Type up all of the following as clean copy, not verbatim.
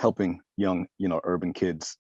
helping young, urban kids,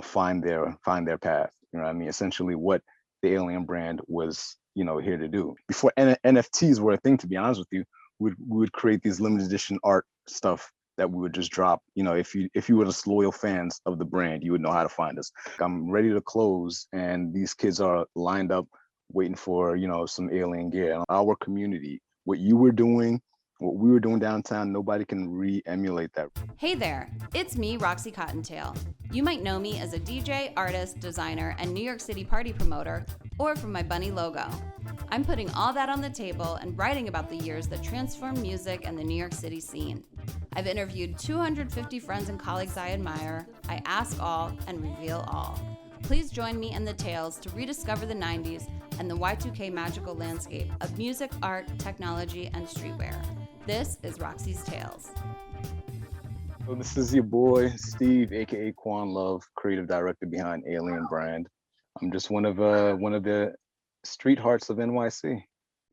find their path. You know what I mean? Essentially what the Alien brand was, here to do. Before NFTs were a thing, to be honest with you, we would create these limited edition art stuff that we would just drop. If you were just loyal fans of the brand, you would know how to find us. I'm ready to close, and these kids are lined up waiting for, some Alien gear. Our community, what you were doing, what we were doing downtown, nobody can re-emulate that. Hey there, it's me, Roxy Cottontail. You might know me as a DJ, artist, designer, and New York City party promoter, or from my bunny logo. I'm putting all that on the table and writing about the years that transformed music and the New York City scene. I've interviewed 250 friends and colleagues I admire. I ask all and reveal all. Please join me and the Tales to rediscover the 90s and the Y2K magical landscape of music, art, technology, and streetwear. This is Roxy's Tales. So this is your boy, Steve, aka Quan Luv, creative director behind A.L.I.E.N brand. I'm just one of the street hearts of NYC.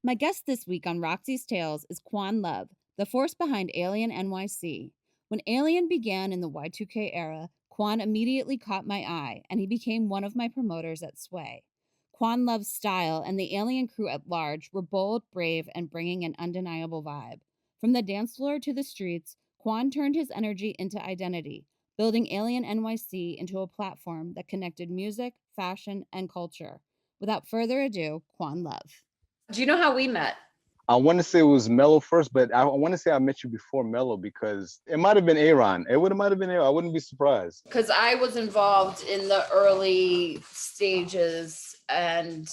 My guest this week on Roxy's Tales is Quan Luv, the force behind A.L.I.E.N NYC. When A.L.I.E.N began in the Y2K era, Quan immediately caught my eye, and he became one of my promoters at Sway. Quan Luv's style and the A.L.I.E.N crew at large were bold, brave, and bringing an undeniable vibe. From the dance floor to the streets, Quan turned his energy into identity, building A.L.I.E.N NYC into a platform that connected music, fashion, and culture. Without further ado, Quan Luv. Do you know how we met? I want to say it was Mello first, but I want to say I met you before Mello because it might have been A.L.I.E.N. Might have been A.L.I.E.N. I wouldn't be surprised. Because I was involved in the early stages and,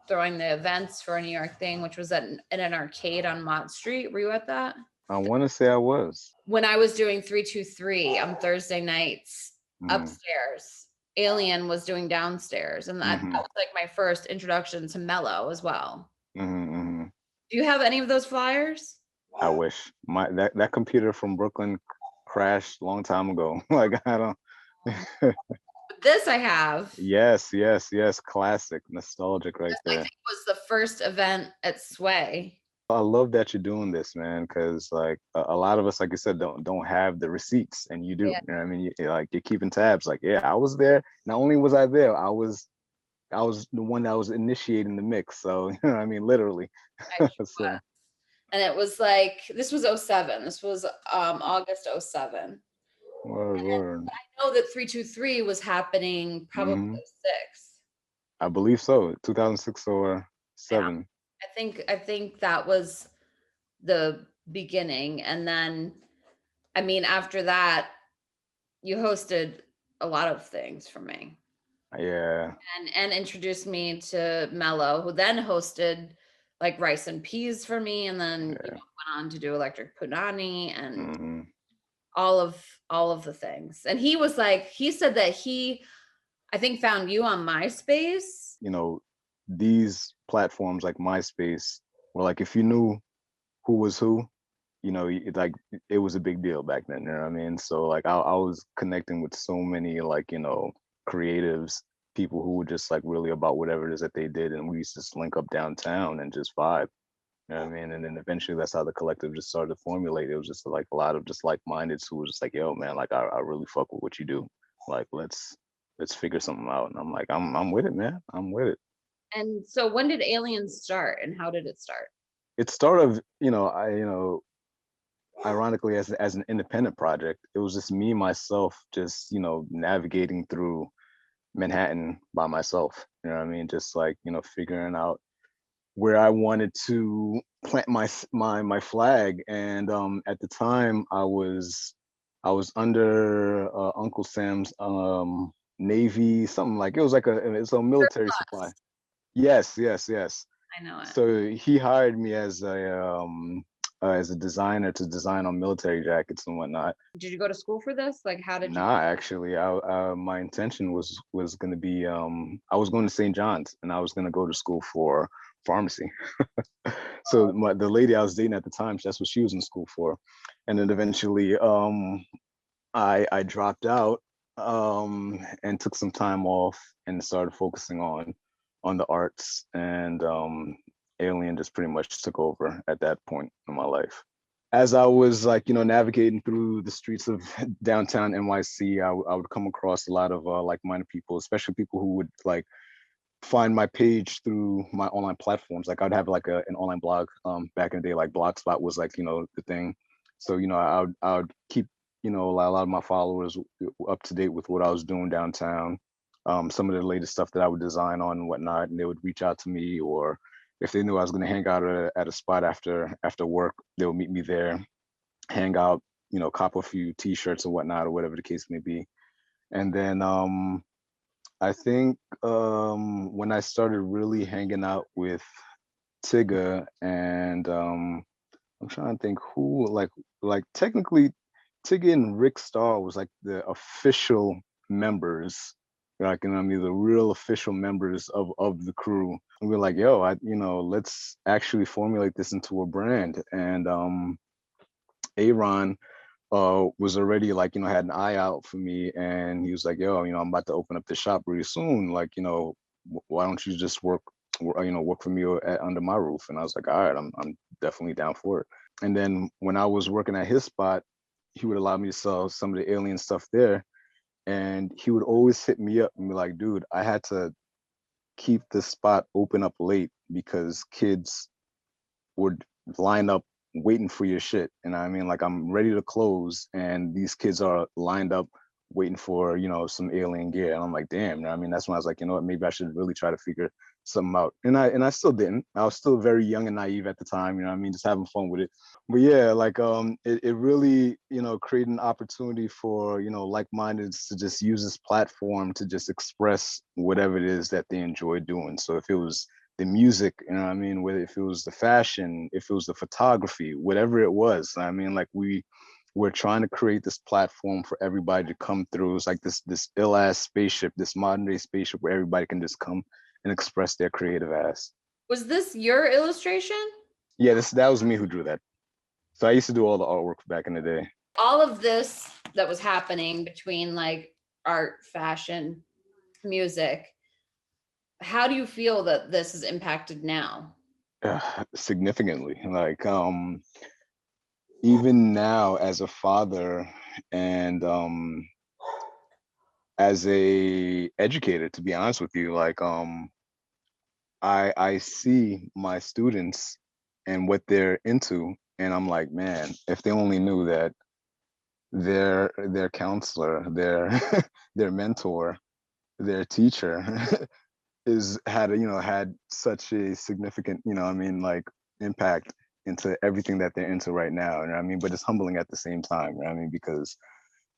throwing the events for a New York thing, which was at an arcade on Mott Street. Were you at that? I want to say I was. When I was doing 323 on Thursday nights upstairs, A.L.I.E.N was doing downstairs. And that was like my first introduction to Mello as well. Do you have any of those flyers? I wish. That computer from Brooklyn crashed a long time ago. Like, I don't. This I have. Yes. Classic, nostalgic right there. I think it was the first event at Sway. I love that you're doing this, man, because like a lot of us, like you said, don't have the receipts, and you do. Yeah. You know what I mean? You're keeping tabs. Like, yeah, I was there. Not only was I there, I was the one that was initiating the mix. So, you know what I mean? Literally. So. And it was like, this was 07. This was August 07. Word. I know that 323 was happening probably 06. I believe so, 2006 or 7. Yeah. I think that was the beginning. And then, I mean, after that, you hosted a lot of things for me. Yeah. And introduced me to Mello, who then hosted like Rice and Peas for me, and then went on to do Electric Punani and all of the things. And he was like, he said that I think found you on MySpace. These platforms like MySpace were like, if you knew who was who, it was a big deal back then. You know what I mean? So like I was connecting with so many like, creatives, people who were just like really about whatever it is that they did, and we used to just link up downtown and just vibe. You know what I mean? And then eventually that's how the collective just started to formulate. It was just like a lot of just like-mindeds who was just like, yo, man, like I really fuck with what you do. Like let's figure something out. And I'm like, I'm with it, man. I'm with it. And so when did A.L.I.E.N start, and how did it start? It started, ironically as an independent project. It was just me, myself, just, navigating through Manhattan by myself. You know what I mean? Just like, figuring out where I wanted to plant my flag. And at the time I was under Uncle Sam's Navy, something like, it was like it's a military supply. Yes. I know it. So he hired me as a designer to design on military jackets and whatnot. Did you go to school for this? Like, how did you? Nah, actually, my intention was going to be I was going to St. John's, and I was going to go to school for pharmacy. So the lady I was dating at the time, that's what she was in school for. And then eventually I dropped out and took some time off and started focusing on the arts, and A.L.I.E.N just pretty much took over at that point in my life. as I was like, navigating through the streets of downtown NYC, I would come across a lot of like-minded people, especially people who would like find my page through my online platforms. Like I'd have like an online blog back in the day, like Blogspot was like, the thing. So, I would keep, a lot of my followers up to date with what I was doing downtown. Some of the latest stuff that I would design on and whatnot, and they would reach out to me, or if they knew I was going to hang out at a spot after work, they would meet me there, hang out, cop a few t-shirts or whatnot, or whatever the case may be. And then I think when I started really hanging out with Tigger and I'm trying to think who like technically Tigger and Rick Starr was like the official members, like, I mean, the real official members of the crew. And we're like, yo, let's actually formulate this into a brand. And Aaron was already like, had an eye out for me, and he was like, yo, I'm about to open up the shop really soon. Like, why don't you just work for me under my roof? And I was like, all right, I'm definitely down for it. And then when I was working at his spot, he would allow me to sell some of the alien stuff there. And he would always hit me up and be like, dude, I had to keep this spot open up late because kids would line up waiting for your shit. And I mean, like, I'm ready to close, and these kids are lined up waiting for, some alien gear. And I'm like, damn. I mean, that's when I was like, you know what, maybe I should really try to figure something out. And I still didn't. I was still very young and naive at the time, what I mean, just having fun with it. But yeah, like it really, created an opportunity for, like-minded to just use this platform to just express whatever it is that they enjoy doing. So if it was the music, what I mean, whether if it was the fashion, if it was the photography, whatever it was. I mean, like we're trying to create this platform for everybody to come through. It's like this ill ass spaceship, this modern day spaceship where everybody can just come and express their creative ass. Was this your illustration? Yeah, that was me who drew that. So I used to do all the artwork back in the day. All of this that was happening between like art, fashion, music, how do you feel that this is impacted now? Significantly. Like even now as a father and as a educator, to be honest with you, like I see my students and what they're into, and I'm like, man, if they only knew that their counselor, their their mentor, their teacher had such a significant, I mean, like, impact into everything that they're into right now. I mean, but it's humbling at the same time. I mean, because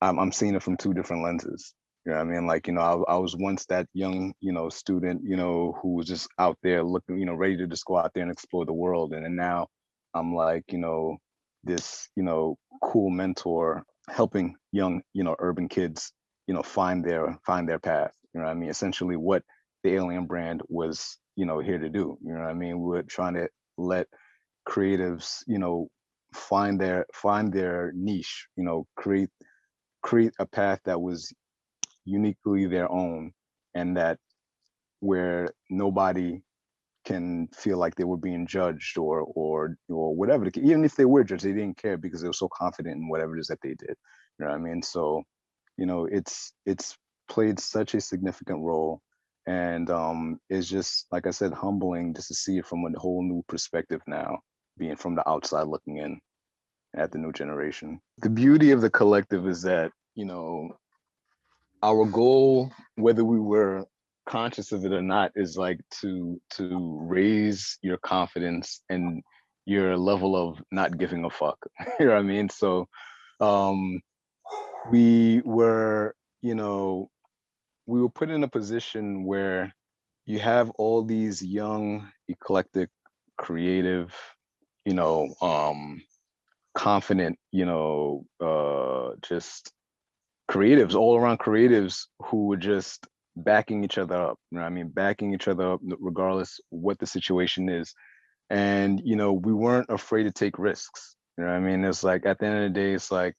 I'm seeing it from two different lenses. I mean, like, I was once that young, student, who was just out there looking, ready to just go out there and explore the world. And then now I'm like, this, cool mentor helping young, urban kids, find their path. I mean, essentially what the Alien brand was, here to do. I mean? We're trying to let creatives, find their niche, create a path that was uniquely their own, and that where nobody can feel like they were being judged or whatever. Even if they were judged, they didn't care because they were so confident in whatever it is that they did. What I mean? So, it's played such a significant role, and it's just, like I said, humbling just to see it from a whole new perspective now, being from the outside looking in at the new generation. The beauty of the collective is that, our goal, whether we were conscious of it or not, is like to raise your confidence and your level of not giving a fuck. You know what I mean? So um we were, we were put in a position where you have all these young, eclectic, creative, you know, confident, just creatives, all around creatives who were just backing each other up. I mean? Backing each other up regardless what the situation is. And, we weren't afraid to take risks. You know what I mean? It's like at the end of the day, it's like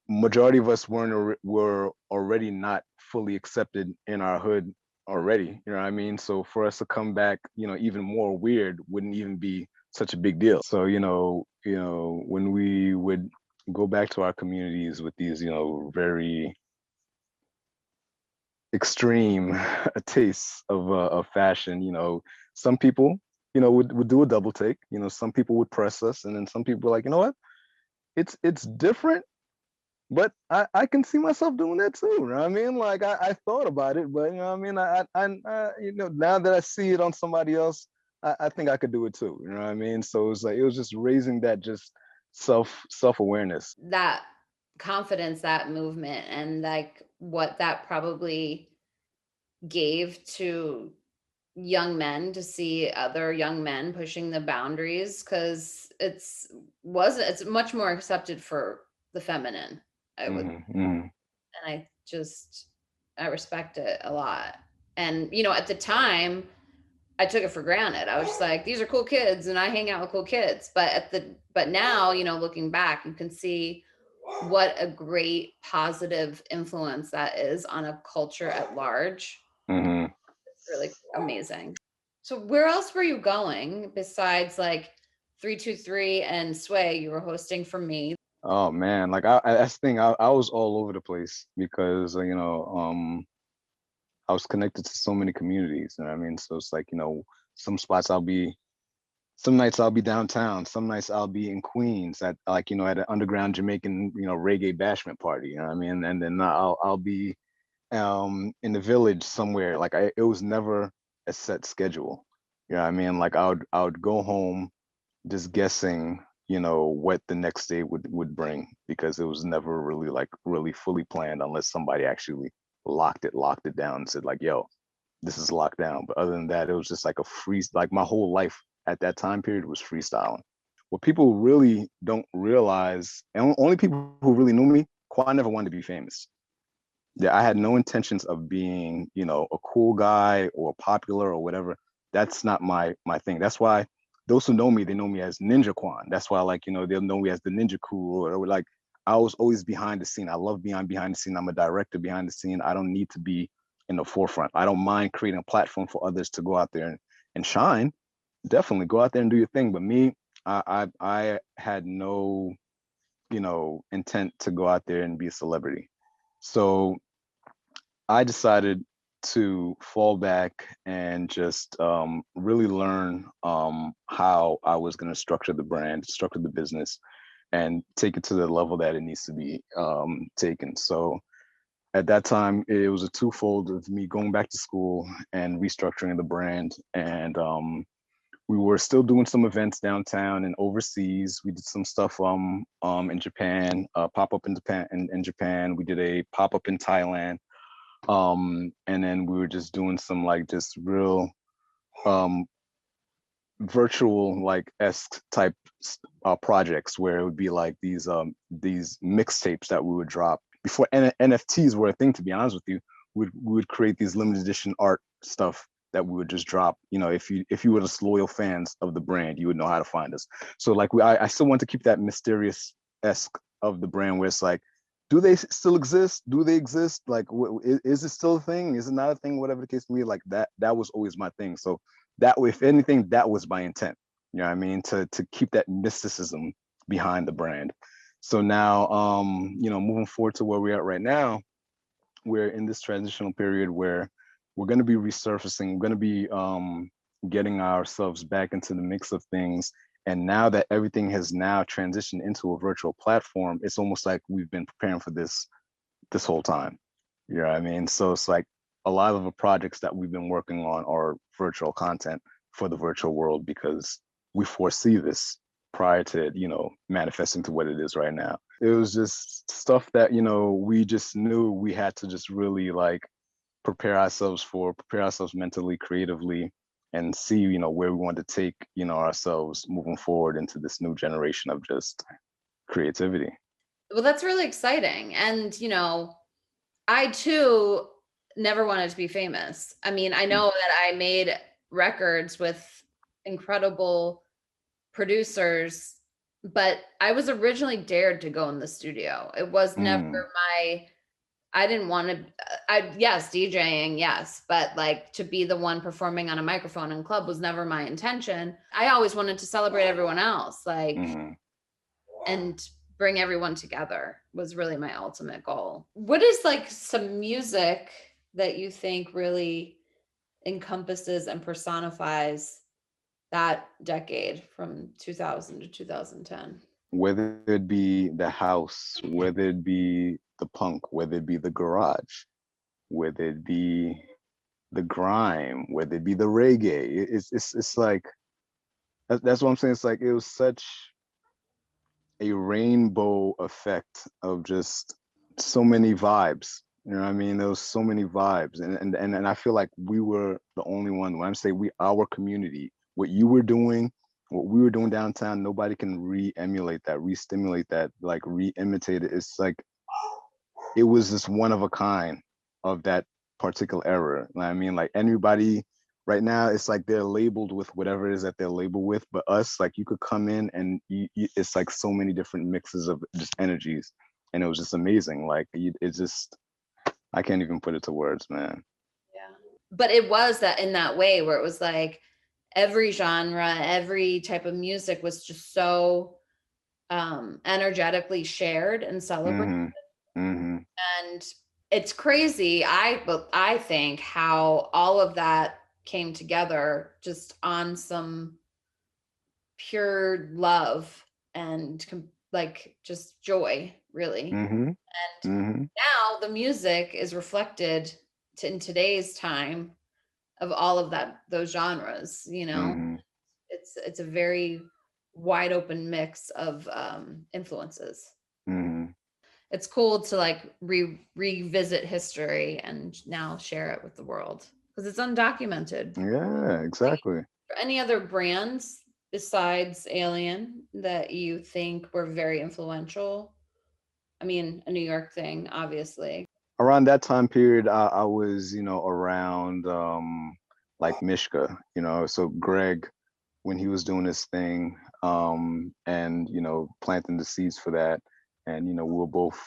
majority of us were already not fully accepted in our hood already. You know what I mean? So for us to come back, even more weird wouldn't even be such a big deal. So, when we would go back to our communities with these, very extreme tastes of fashion, some people, would do a double take. Some people would press us, and then some people were like, you know what, it's different, but I can see myself doing that too. You know what I mean? Like I thought about it, but you know what I mean? Now that I see it on somebody else, I think I could do it too. You know what I mean? So it was just raising that just self-awareness. That confidence, that movement, and like what that probably gave to young men to see other young men pushing the boundaries, because it's much more accepted for the feminine, I would, Hmm. Hmm. and I respect it a lot. And at the time I took it for granted. I was just like, these are cool kids and I hang out with cool kids. But now, looking back, you can see what a great positive influence that is on a culture at large. Hmm. It's really amazing. So where else were you going besides like 323 and Sway? You were hosting for me. Oh man, like that's the thing. I was all over the place because I was connected to so many communities. You know what I mean? So it's like some spots some nights I'll be downtown. Some nights I'll be in Queens at at an underground Jamaican reggae bashment party. You know what I mean? And then I'll be in the village somewhere. Like it was never a set schedule. You know what I mean? Like I would go home just guessing what the next day would bring, because it was never really like really fully planned unless somebody actually locked it down and said like, yo, this is locked down. But other than that, it was just like a free, like my whole life at that time period was freestyling. What people really don't realize, and only people who really knew me, Quan never wanted to be famous. Yeah, I had no intentions of being, a cool guy or popular or whatever. That's not my thing. That's why those who know me, they know me as Ninja Quan. That's why, like, they'll know me as the Ninja Cool, or like I was always behind the scene. I love being behind the scene. I'm a director behind the scene. I don't need to be in the forefront. I don't mind creating a platform for others to go out there and shine. Definitely go out there and do your thing. But me, I had no, intent to go out there and be a celebrity. So I decided to fall back and just really learn how I was going to structure the brand, structure the business, and take it to the level that it needs to be taken. So at that time, it was a twofold of me going back to school and restructuring the brand. And we were still doing some events downtown and overseas. We did some stuff in Japan, pop up in Japan. We did a pop up in Thailand, and then we were just doing some like just real um virtual like esque type projects where it would be like these mixtapes that we would drop before NFTs were a thing. To be honest with you, we would create these limited edition art stuff that we would just drop. If you were just loyal fans of the brand, you would know how to find us. So like I still want to keep that mysterious esque of the brand, where it's like, do they still exist? Do they exist? Like, is it still a thing? Is it not a thing? Whatever the case may be, like that was always my thing. So that, if anything, that was my intent. You know what I mean? To keep that mysticism behind the brand. So now, moving forward to where we're at right now, we're in this transitional period where we're going to be resurfacing. We're going to be getting ourselves back into the mix of things. And now that everything has now transitioned into a virtual platform, it's almost like we've been preparing for this whole time. You know what I mean? So it's like a lot of the projects that we've been working on are virtual content for the virtual world, because we foresee this prior to it, manifesting to what it is right now. It was just stuff that, we just knew we had to just really like prepare ourselves mentally, creatively, and see, where we want to take, ourselves moving forward into this new generation of just creativity. Well, that's really exciting. And I too never wanted to be famous. I mean, I know that I made records with incredible producers, but I was originally dared to go in the studio. It was never Mm. I didn't want to, yes, DJing, yes, but like to be the one performing on a microphone in club was never my intention. I always wanted to celebrate everyone else. Like, Mm. and bring everyone together was really my ultimate goal. What is like some music that you think really encompasses and personifies that decade from 2000 to 2010? Whether it be the house, whether it be the punk, whether it be the garage, whether it be the grime, whether it be the reggae. It's like that's what I'm saying. It's like it was such a rainbow effect of just so many vibes. You know what I mean? There was so many vibes, and I feel like we were the only one. When I'm saying we, our community, what you were doing, what we were doing downtown, nobody can re-emulate that, re-stimulate that, like re-imitate it. It's like it was just one of a kind of that particular era. You know what I mean? Like anybody right now, it's like they're labeled with whatever it is that they're labeled with. But us, like you could come in and it's like so many different mixes of just energies, and it was just amazing. Like it's just I can't even put it to words, man. Yeah. But it was that in that way where it was like every genre, every type of music was just so energetically shared and celebrated. Mm-hmm. Mm-hmm. And it's crazy. I think how all of that came together just on some pure love and like just joy, really. Mm-hmm. And Mm-hmm. now the music is reflected in today's time of all of those genres, you know. Mm-hmm. It's a very wide open mix of influences. Mm-hmm. It's cool to like revisit history and now share it with the world because it's undocumented. Yeah, exactly. Any other brands besides Alien that you think were very influential? I mean, a New York thing, obviously. Around that time period, I was, around like Mishka, so Greg, when he was doing his thing, and planting the seeds for that. And we were both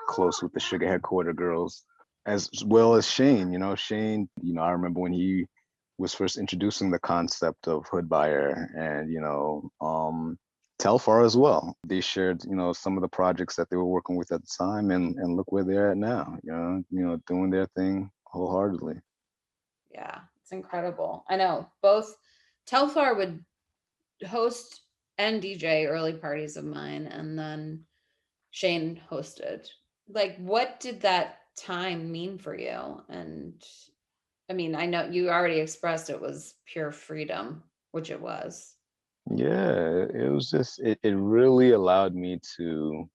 close with the Sugar Headquarter girls, as well as Shane. Shane, I remember when he was first introducing the concept of Hood Buyer, and Telfar as well. They shared, some of the projects that they were working with at the time, and look where they're at now. Doing their thing wholeheartedly. Yeah, it's incredible. I know both Telfar would host and DJ early parties of mine, and then Shane hosted. Like, what did that time mean for you? And I mean, I know you already expressed it was pure freedom, which it was. Yeah, it was just it really allowed me to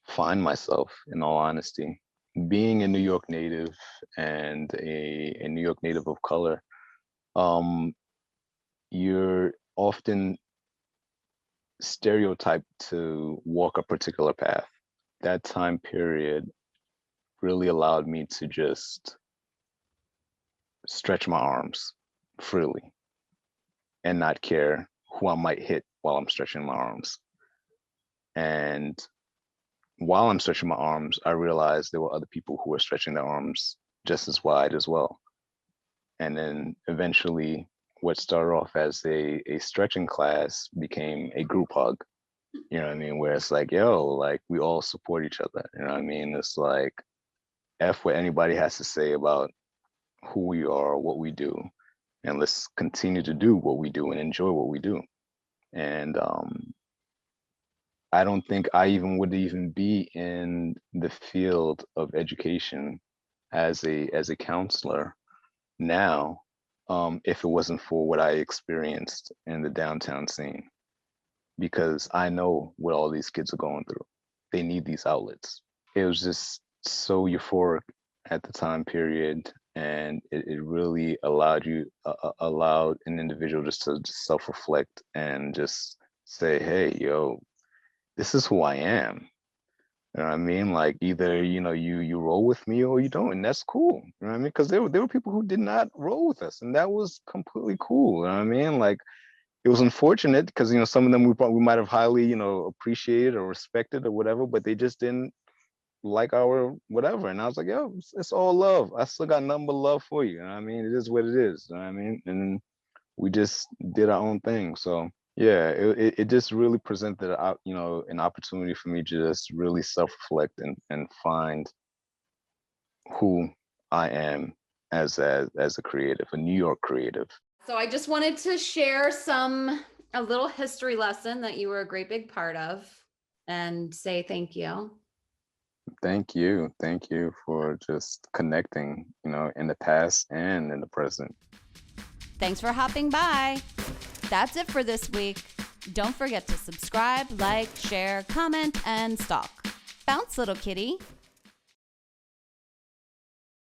find myself, in all honesty. Being a New York native and a New York native of color, um, you're often stereotyped to walk a particular path. That time period really allowed me to just stretch my arms freely and not care who I might hit while I'm stretching my arms. And while I'm stretching my arms, I realized there were other people who were stretching their arms just as wide as well. And then eventually, what started off as a stretching class became a group hug. You know what I mean? Where it's like, yo, like we all support each other. You know what I mean? It's like F what anybody has to say about who we are, what we do, and let's continue to do what we do and enjoy what we do. And I don't think I even would even be in the field of education as a counselor now, if it wasn't for what I experienced in the downtown scene, because I know what all these kids are going through. They need these outlets. It was just so euphoric at the time period, and it really allowed an individual just to self-reflect and just say, hey, yo, this is who I am. You know what I mean? Like either you roll with me or you don't, and that's cool. You know what I mean? Because there were people who did not roll with us, and that was completely cool. You know what I mean? Like it was unfortunate because some of them we might have highly appreciated or respected or whatever, but they just didn't like our whatever. And I was like, yo, it's all love. I still got nothing but love for you. You know what I mean? It is what it is. You know what I mean? And we just did our own thing. So Yeah, it just really presented you know, an opportunity for me to just really self-reflect and find who I am as a creative, a New York creative. So I just wanted to share a little history lesson that you were a great big part of and say thank you. Thank you for just connecting, you know, in the past and in the present. Thanks for hopping by. That's it for this week. Don't forget to subscribe, like, share, comment, and stalk. Bounce, little kitty.